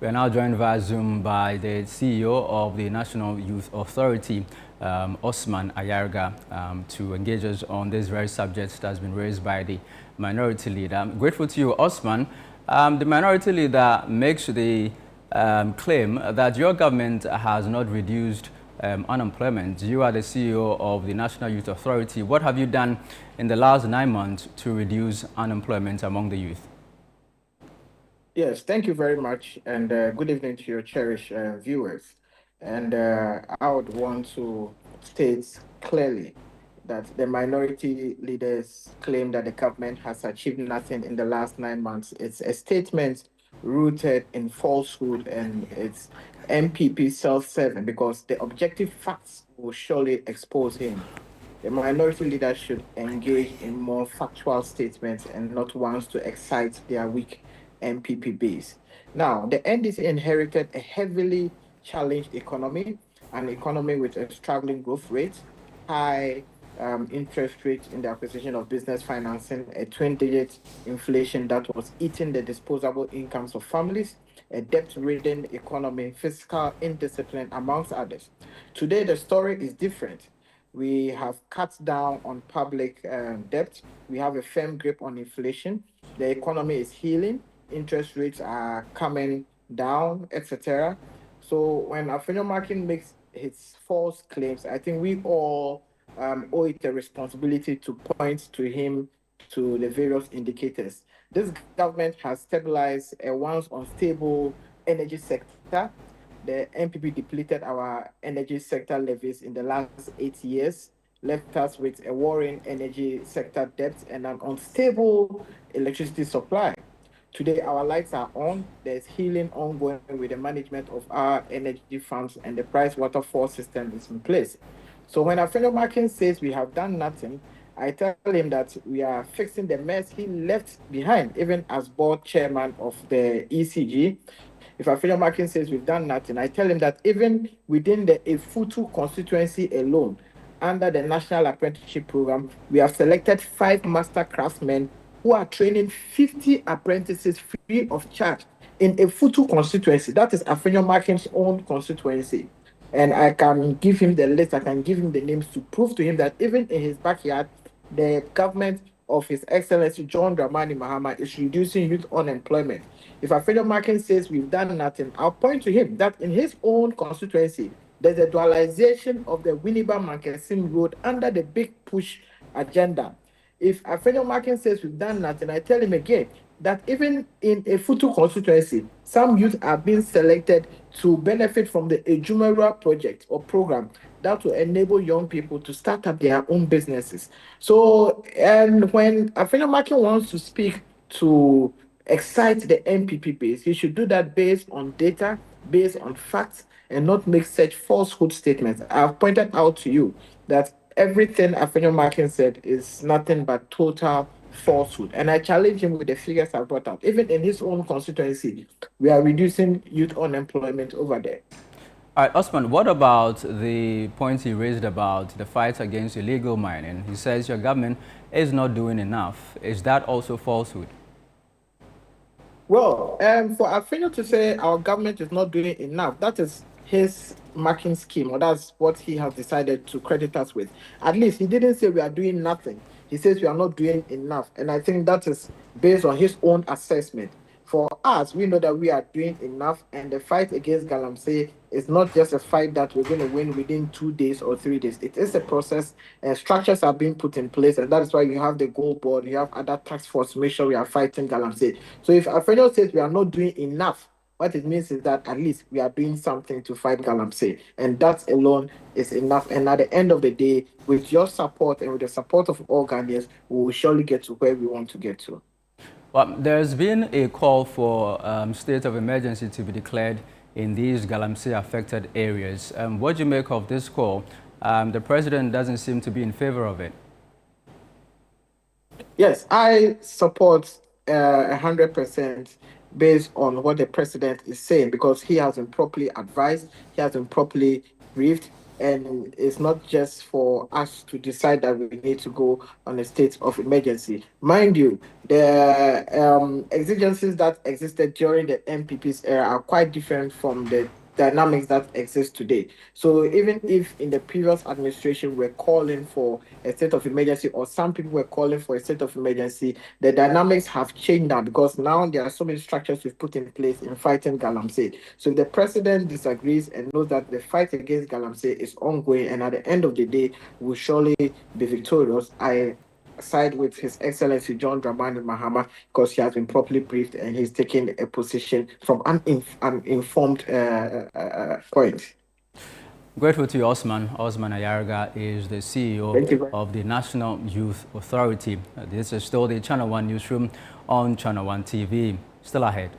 We are now joined via Zoom by the CEO of the National Youth Authority, Osman Ayarga, to engage us on this very subject that has been raised by the minority leader. I'm grateful to you, Osman. The minority leader makes the claim that your government has not reduced unemployment. You are the CEO of the National Youth Authority. What have you done in the last 9 months to reduce unemployment among the youth? Yes, thank you very much, and good evening to your cherished viewers. And I would want to state clearly that the minority leaders claim that the government has achieved nothing in the last 9 months. It's a statement rooted in falsehood, and it's MPP self-serving because the objective facts will surely expose him. The minority leader should engage in more factual statements and not ones to excite their weak MPP base. Now, the NDC inherited a heavily challenged economy, an economy with a struggling growth rate, high interest rates in the acquisition of business financing, a twin-digit inflation that was eating the disposable incomes of families, a debt-ridden economy, fiscal indiscipline, amongst others. Today, the story is different. We have cut down on public debt. We have a firm grip on inflation. The economy is healing. Interest rates are coming down, etc. So when Afenyomarkin makes his false claims, I think we all owe it a responsibility to point to him to the various indicators. This government has stabilized a once unstable energy sector. The NPP depleted our energy sector levies in the last 8 years, left us with a worrying energy sector debt and an unstable electricity supply. Today, our lights are on. There's healing ongoing with the management of our energy funds, and the price waterfall system is in place. So when our fellow Markin says we have done nothing, I tell him that we are fixing the mess he left behind, even as board chairman of the ECG. If Afenyo Markin says we've done nothing, I tell him that even within the Efutu constituency alone, under the National Apprenticeship Program, we have selected 5 master craftsmen who are training 50 apprentices free of charge in Efutu constituency. That is Afenyo Markin's own constituency. And I can give him the list, I can give him the names to prove to him that even in his backyard, the government of His Excellency John Dramani Mahama is reducing youth unemployment. If Alfredo Markin says we've done nothing, I'll point to him that in his own constituency, there's a dualization of the Winneba Mankesim Road under the Big Push agenda. If Alfredo Markin says we've done nothing, I tell him again that even in a Futu constituency, some youth are being selected to benefit from the Ejumera project or program that will enable young people to start up their own businesses. So, and when Afena Markin wants to speak to excite the MPP base, he should do that based on data, based on facts, and not make such falsehood statements. I've pointed out to you that everything Afenyo Markin said is nothing but total falsehood. And I challenge him with the figures I brought out. Even in his own constituency, we are reducing youth unemployment over there. All right, Osman, what about the points he raised about the fight against illegal mining? He says your government is not doing enough. Is that also falsehood? Well, for Afenyo to say our government is not doing enough, that is his marking scheme, or that's what he has decided to credit us with. At least he didn't say we are doing nothing. He says we are not doing enough. And I think that is based on his own assessment. For us, we know that we are doing enough, and the fight against Galamsey is not just a fight that we're going to win within 2 days or 3 days. It is a process, and structures are being put in place, and that is why you have the goal board, you have other task force to make sure we are fighting Galamsey. So if Alfredo says we are not doing enough, what it means is that at least we are doing something to fight Galamsey, and that alone is enough. And at the end of the day, with your support and with the support of all Ghanaians, we will surely get to where we want to get to. Well, there's been a call for state of emergency to be declared in these Galamsey-affected areas. What do you make of this call? The president doesn't seem to be in favor of it. Yes, I support 100% based on what the president is saying because he hasn't properly advised, he hasn't properly briefed, and it's not just for us to decide that we need to go on a state of emergency. Mind you, the exigencies that existed during the MPP's era are quite different from the dynamics that exist today. So even if in the previous administration we're calling for a state of emergency, or some people were calling for a state of emergency, the dynamics have changed now, because now there are so many structures we've put in place in fighting Galamsey. So if the president disagrees and knows that the fight against Galamsey is ongoing, and at the end of the day will surely be victorious, I side with His Excellency John Dramani Mahama, because he has been properly briefed and he's taking a position from an informed point. Grateful to you, Osman. Osman Ayarga is the CEO of the National Youth Authority. This is still the Channel One newsroom on Channel One TV. Still ahead.